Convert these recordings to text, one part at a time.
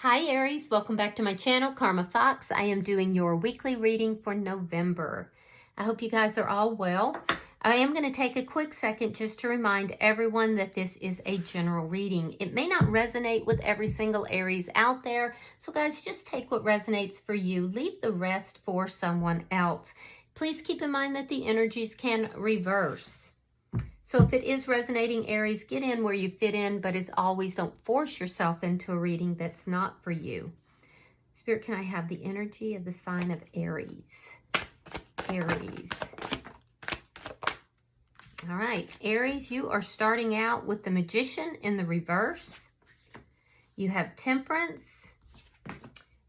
Hi Aries, welcome back to my channel, Karma Fox. I am doing your weekly reading for November. I hope you guys are all well. I am going to take a quick second just to remind everyone that this is a general reading. It may not resonate with every single Aries out there, so guys, just take what resonates for you. Leave the rest for someone else. Please keep in mind that the energies can reverse. So if it is resonating, Aries, get in where you fit in, but as always, don't force yourself into a reading that's not for you. Spirit, can I have the energy of the sign of Aries? Aries. All right, Aries, you are starting out with the Magician in the reverse. You have Temperance.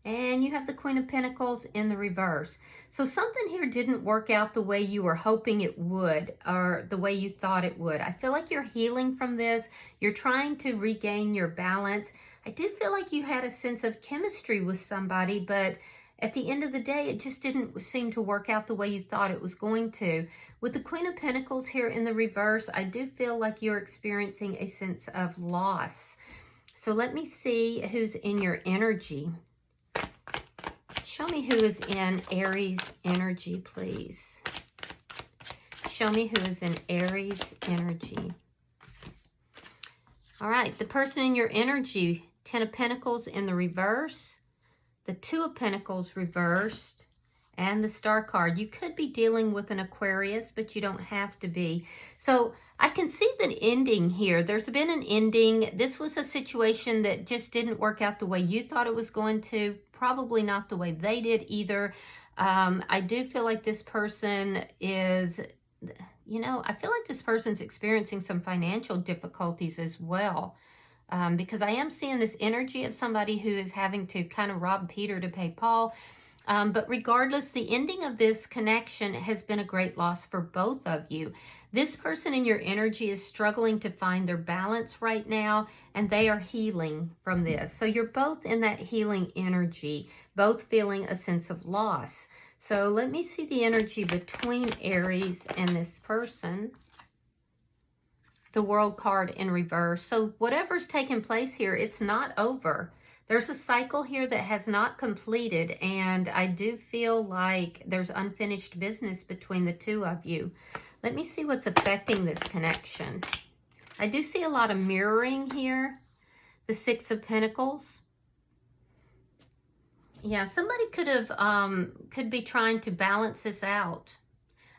And you have the Queen of Pentacles in the reverse. So something here didn't work out the way you were hoping it would, or the way you thought it would. I feel like you're healing from this. You're trying to regain your balance. I do feel like you had a sense of chemistry with somebody, but at the end of the day, it just didn't seem to work out the way you thought it was going to. With the Queen of Pentacles here in the reverse, I do feel like you're experiencing a sense of loss. So let me see who's in your energy. Show me who is in Aries energy, please. Show me who is in Aries energy. All right, the person in your energy, Ten of Pentacles in the reverse, the Two of Pentacles reversed, and the Star card. You could be dealing with an Aquarius, but you don't have to be. So I can see the ending here. There's been an ending. This was a situation that just didn't work out the way you thought it was going to. Probably not the way they did either. I do feel like this person is, I feel like this person's experiencing some financial difficulties as well. Because I am seeing this energy of somebody who is having to kind of rob Peter to pay Paul. But regardless, the ending of this connection has been a great loss for both of you. This person in your energy is struggling to find their balance right now, and they are healing from this. So you're both in that healing energy, both feeling a sense of loss. So let me see the energy between Aries and this person. The World card in reverse. So whatever's taking place here, it's not over. There's a cycle here that has not completed, and I do feel like there's unfinished business between the two of you. Let me see what's affecting this connection. I do see a lot of mirroring here. The Six of Pentacles. Yeah, somebody could be trying to balance this out.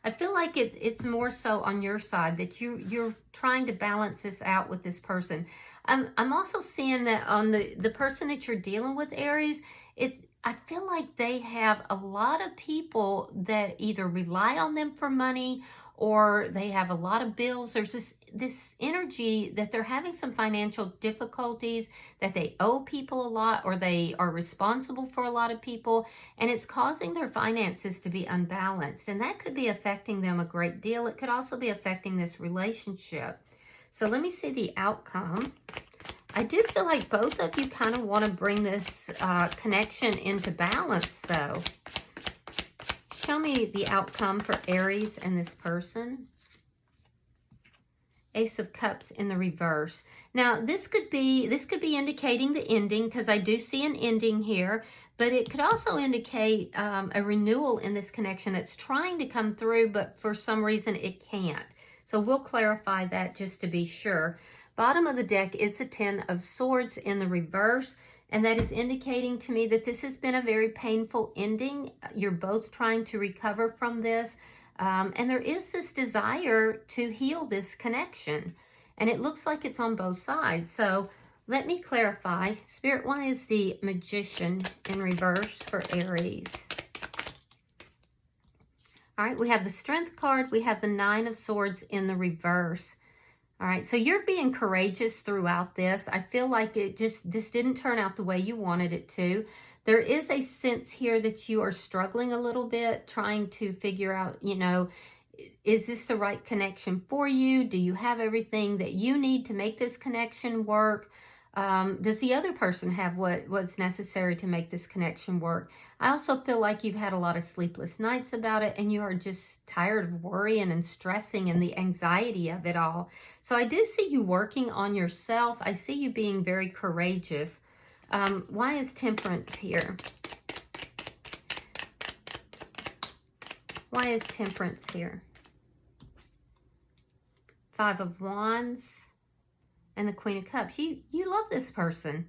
I feel like it's more so on your side that you're trying to balance this out with this person. I'm also seeing that on the person that you're dealing with, Aries, I feel like they have a lot of people that either rely on them for money or they have a lot of bills. There's this energy that they're having some financial difficulties, that they owe people a lot, or they are responsible for a lot of people, and it's causing their finances to be unbalanced. And that could be affecting them a great deal. It could also be affecting this relationship. So let me see the outcome. I do feel like both of you kind of want to bring this connection into balance, though. Show me the outcome for Aries and this person. Ace of Cups in the reverse. Now, this could be indicating the ending, because I do see an ending here, but it could also indicate a renewal in this connection that's trying to come through, but for some reason it can't. So we'll clarify that just to be sure. Bottom of the deck is the Ten of Swords in the reverse, and that is indicating to me that this has been a very painful ending. You're both trying to recover from this, and there is this desire to heal this connection, and it looks like it's on both sides. So let me clarify. Spirit, why is the Magician in reverse for Aries? All right, we have the Strength card. We have the Nine of Swords in the reverse. All right, so you're being courageous throughout this. I feel like this didn't turn out the way you wanted it to. There is a sense here that you are struggling a little bit, trying to figure out, is this the right connection for you? Do you have everything that you need to make this connection work? Does the other person have what's necessary to make this connection work? I also feel like you've had a lot of sleepless nights about it, and you are just tired of worrying and stressing and the anxiety of it all. So I do see you working on yourself. I see you being very courageous. Why is Temperance here? Why is Temperance here? Five of Wands and the Queen of Cups. You love this person.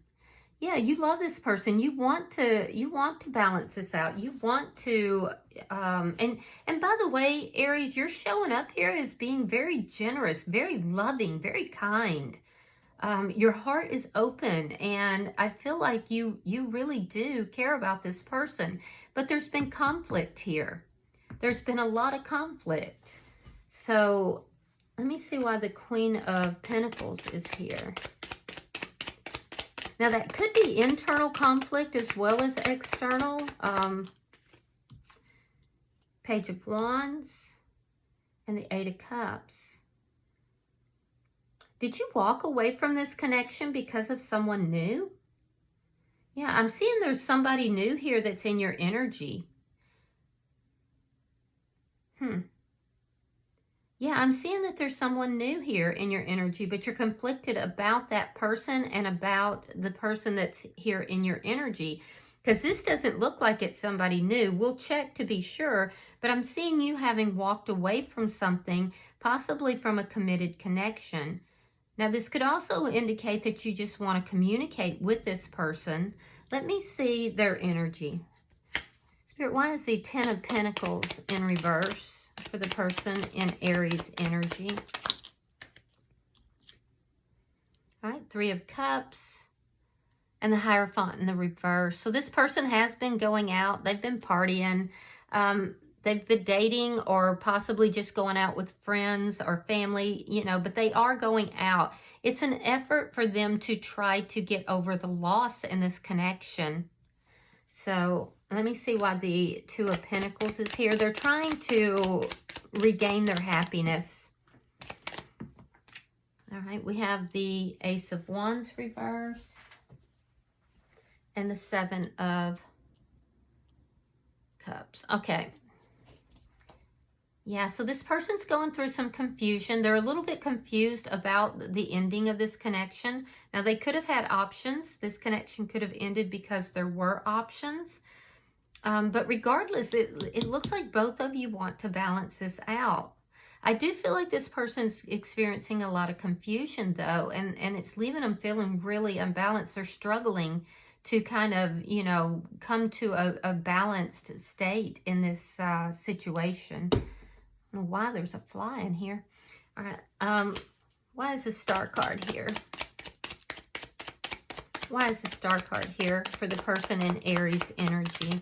Yeah, you love this person. You want to balance this out. You want to and by the way, Aries, you're showing up here as being very generous, very loving, very kind. Your heart is open, and I feel like you really do care about this person. But there's been conflict here. There's been a lot of conflict. So let me see why the Queen of Pentacles is here. Now, that could be internal conflict as well as external. Page of Wands and the Eight of Cups. Did you walk away from this connection because of someone new? Yeah, I'm seeing there's somebody new here that's in your energy. Yeah, I'm seeing that there's someone new here in your energy, but you're conflicted about that person and about the person that's here in your energy. Because this doesn't look like it's somebody new. We'll check to be sure, but I'm seeing you having walked away from something, possibly from a committed connection. Now, this could also indicate that you just want to communicate with this person. Let me see their energy. Spirit, why is the Ten of Pentacles in reverse for the person in Aries energy? All right, Three of Cups and the Hierophant in the reverse. So this person has been going out. They've been partying. They've been dating or possibly just going out with friends or family, you know, but they are going out. It's an effort for them to try to get over the loss in this connection. So let me see why the Two of Pentacles is here. They're trying to regain their happiness. All right, we have the Ace of Wands reverse and the Seven of Cups. Okay. Yeah, so this person's going through some confusion. They're a little bit confused about the ending of this connection. Now, they could have had options. This connection could have ended because there were options. But regardless, it looks like both of you want to balance this out. I do feel like this person's experiencing a lot of confusion, though, and it's leaving them feeling really unbalanced. They're struggling to kind of, you know, come to a balanced state in this situation. I don't know why there's a fly in here. All right. Why is the Star card here? Why is the Star card here for the person in Aries energy?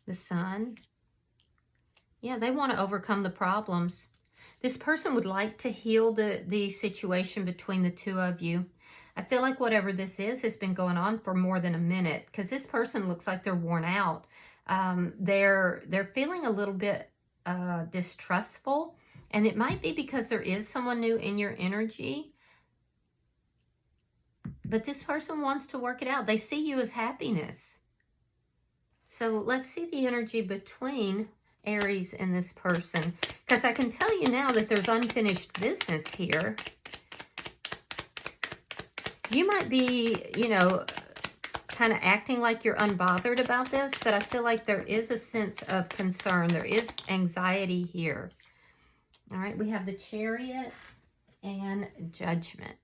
The Sun. Yeah, they want to overcome the problems. This person would like to heal the situation between the two of you. I feel like whatever this is has been going on for more than a minute, because this person looks like they're worn out. They're feeling a little bit distrustful, and it might be because there is someone new in your energy. But this person wants to work it out. They see you as happiness. So let's see the energy between Aries and this person, because I can tell you now that there's unfinished business here. You might be, you know, kind of acting like you're unbothered about this, but I feel like there is a sense of concern. There is anxiety here. All right, we have the Chariot and Judgment.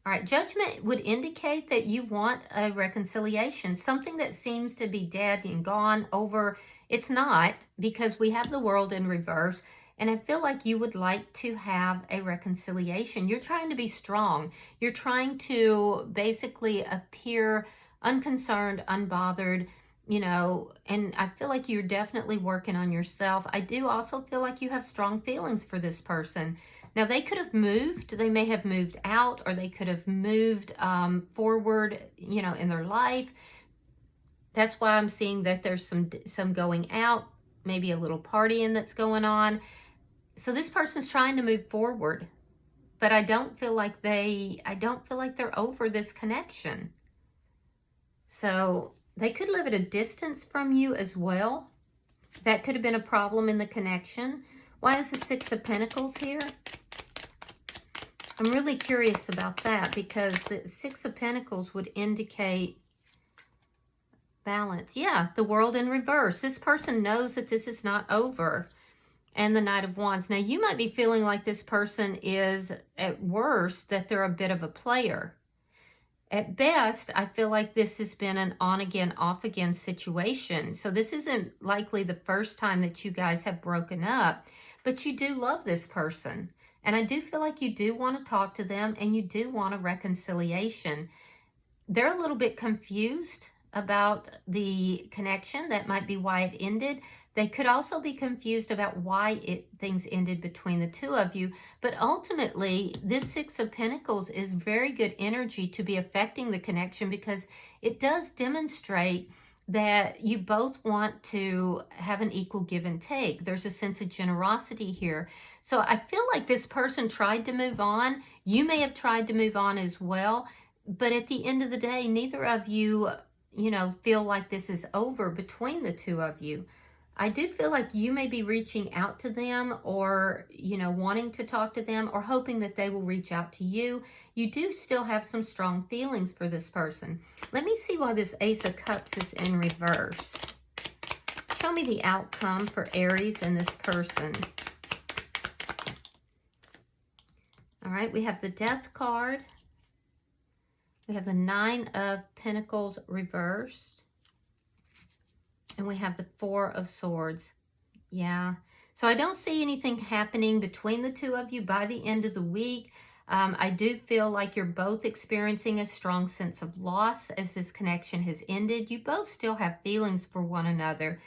All right, Judgment would indicate that you want a reconciliation, something that seems to be dead and gone over. It's not, because we have the World in reverse. And I feel like you would like to have a reconciliation. You're trying to be strong. You're trying to basically appear unconcerned, unbothered, you know, and I feel like you're definitely working on yourself. I do also feel like you have strong feelings for this person. Now, they could have moved. They may have moved out, or they could have moved forward, you know, in their life. That's why I'm seeing that there's some going out, maybe a little partying that's going on. So this person's trying to move forward, but I don't feel like they're over this connection. So they could live at a distance from you as well. That could have been a problem in the connection. Why is the Six of Pentacles here? I'm really curious about that because the Six of Pentacles would indicate balance. Yeah, the World in reverse. This person knows that this is not over. And the Knight of Wands. Now, you might be feeling like this person is, at worst, that they're a bit of a player. At best, I feel like this has been an on-again, off-again situation. So this isn't likely the first time that you guys have broken up, but you do love this person. And I do feel like you do want to talk to them and you do want a reconciliation. They're a little bit confused about the connection. That might be why it ended. They could also be confused about why things ended between the two of you. But ultimately, this Six of Pentacles is very good energy to be affecting the connection because it does demonstrate that you both want to have an equal give and take. There's a sense of generosity here. So I feel like this person tried to move on. You may have tried to move on as well. But at the end of the day, neither of you, feel like this is over between the two of you. I do feel like you may be reaching out to them or, wanting to talk to them or hoping that they will reach out to you. You do still have some strong feelings for this person. Let me see why this Ace of Cups is in reverse. Show me the outcome for Aries and this person. All right, we have the Death card. We have the Nine of Pentacles reversed. And we have the Four of Swords. Yeah. So I don't see anything happening between the two of you by the end of the week. I do feel like you're both experiencing a strong sense of loss as this connection has ended. You both still have feelings for one another.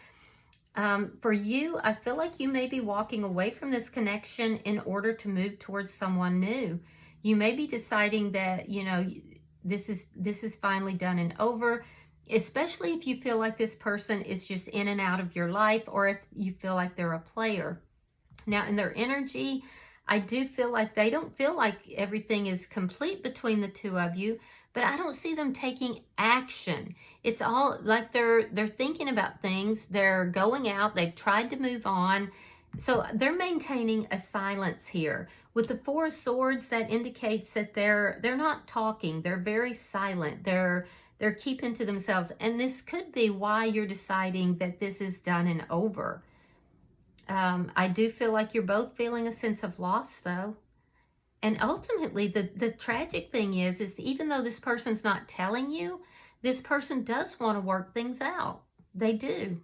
For you, I feel like you may be walking away from this connection in order to move towards someone new. You may be deciding that, this is finally done and over. Especially if you feel like this person is just in and out of your life or if you feel like they're a player. Now, in their energy, I do feel like they don't feel like everything is complete between the two of you, but I don't see them taking action. It's all like they're thinking about things. They're going out. They've tried to move on. So they're maintaining a silence here. With the Four of Swords, that indicates that they're not talking. They're very silent. They're keeping to themselves. And this could be why you're deciding that this is done and over. I do feel like you're both feeling a sense of loss, though. And ultimately, the tragic thing is even though this person's not telling you, this person does want to work things out. They do.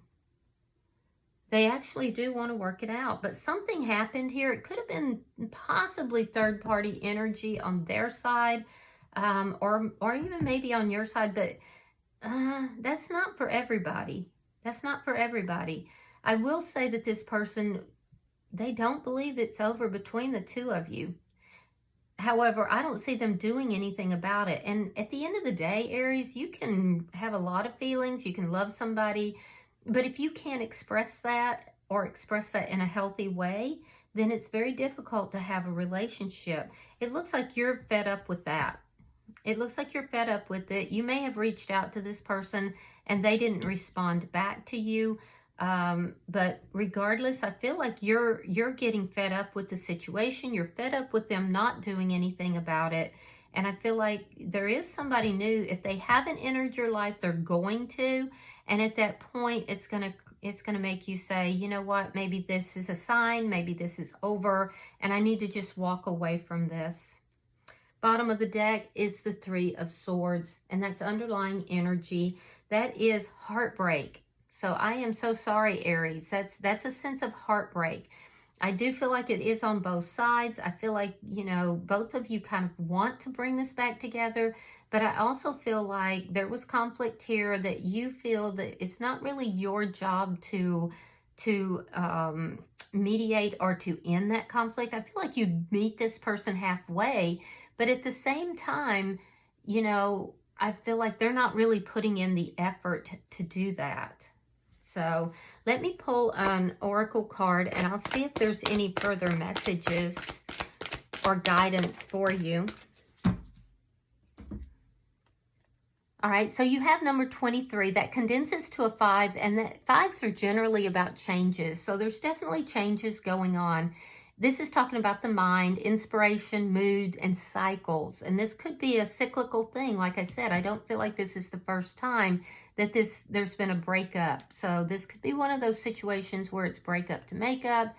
They actually do want to work it out. But something happened here. It could have been possibly third-party energy on their side. Or even maybe on your side, but that's not for everybody. That's not for everybody. I will say that this person, they don't believe it's over between the two of you. However, I don't see them doing anything about it. And at the end of the day, Aries, you can have a lot of feelings. You can love somebody. But if you can't express that or express that in a healthy way, then it's very difficult to have a relationship. It looks like you're fed up with that. It looks like you're fed up with it. You may have reached out to this person and they didn't respond back to you. But regardless, I feel like you're getting fed up with the situation. You're fed up with them not doing anything about it. And I feel like there is somebody new. If they haven't entered your life, they're going to. And at that point, it's gonna make you say, you know what, maybe this is a sign. Maybe this is over. And I need to just walk away from this. Bottom of the deck is the Three of Swords, and that's underlying energy. That is heartbreak. So I am so sorry, Aries. That's a sense of heartbreak. I do feel like it is on both sides. I feel like, both of you kind of want to bring this back together, but I also feel like there was conflict here that you feel that it's not really your job to mediate or to end that conflict. I feel like you meet this person halfway. But at the same time, I feel like they're not really putting in the effort to do that. So let me pull an oracle card and I'll see if there's any further messages or guidance for you. All right, so you have number 23. That condenses to a 5, and that 5s are generally about changes. So there's definitely changes going on. This is talking about the mind, inspiration, mood, and cycles. And this could be a cyclical thing. Like I said, I don't feel like this is the first time that there's been a breakup. So this could be one of those situations where it's breakup to makeup.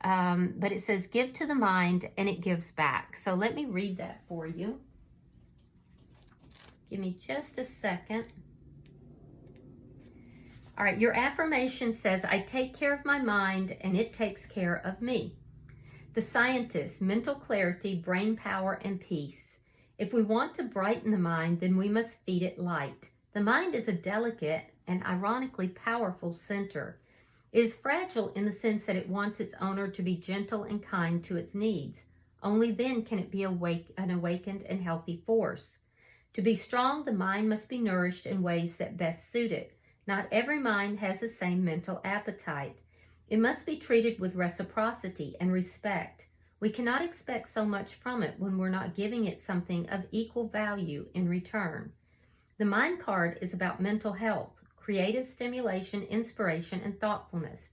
But it says give to the mind and it gives back. So let me read that for you. Give me just a second. All right, your affirmation says, I take care of my mind and it takes care of me. The scientist, mental clarity, brain power, and peace. If we want to brighten the mind, then we must feed it light. The mind is a delicate and ironically powerful center. It is fragile in the sense that it wants its owner to be gentle and kind to its needs. Only then can it be an awakened and healthy force. To be strong, the mind must be nourished in ways that best suit it. Not every mind has the same mental appetite. It must be treated with reciprocity and respect. We cannot expect so much from it when we're not giving it something of equal value in return. The mind card is about mental health, creative stimulation, inspiration, and thoughtfulness.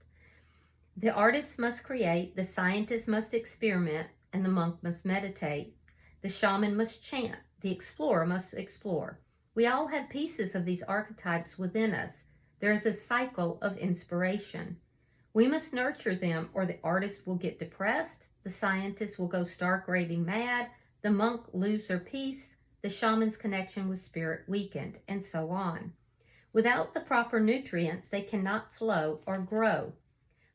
The artist must create, the scientist must experiment, and the monk must meditate. The shaman must chant, the explorer must explore. We all have pieces of these archetypes within us. There is a cycle of inspiration. We must nurture them or the artist will get depressed, the scientist will go stark raving mad, the monk lose their peace, the shaman's connection with spirit weakened, and so on. Without the proper nutrients, they cannot flow or grow.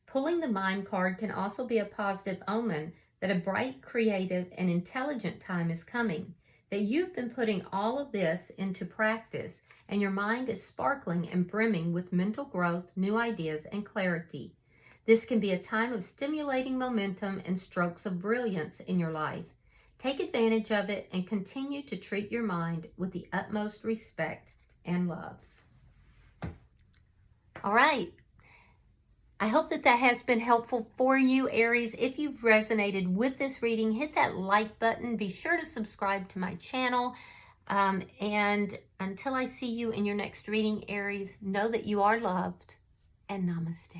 Pulling the mind card can also be a positive omen that a bright, creative, and intelligent time is coming, that you've been putting all of this into practice, and your mind is sparkling and brimming with mental growth, new ideas, and clarity. This can be a time of stimulating momentum and strokes of brilliance in your life. Take advantage of it and continue to treat your mind with the utmost respect and love. All right. I hope that has been helpful for you, Aries. If you've resonated with this reading, hit that like button. Be sure to subscribe to my channel. And until I see you in your next reading, Aries, know that you are loved, and namaste.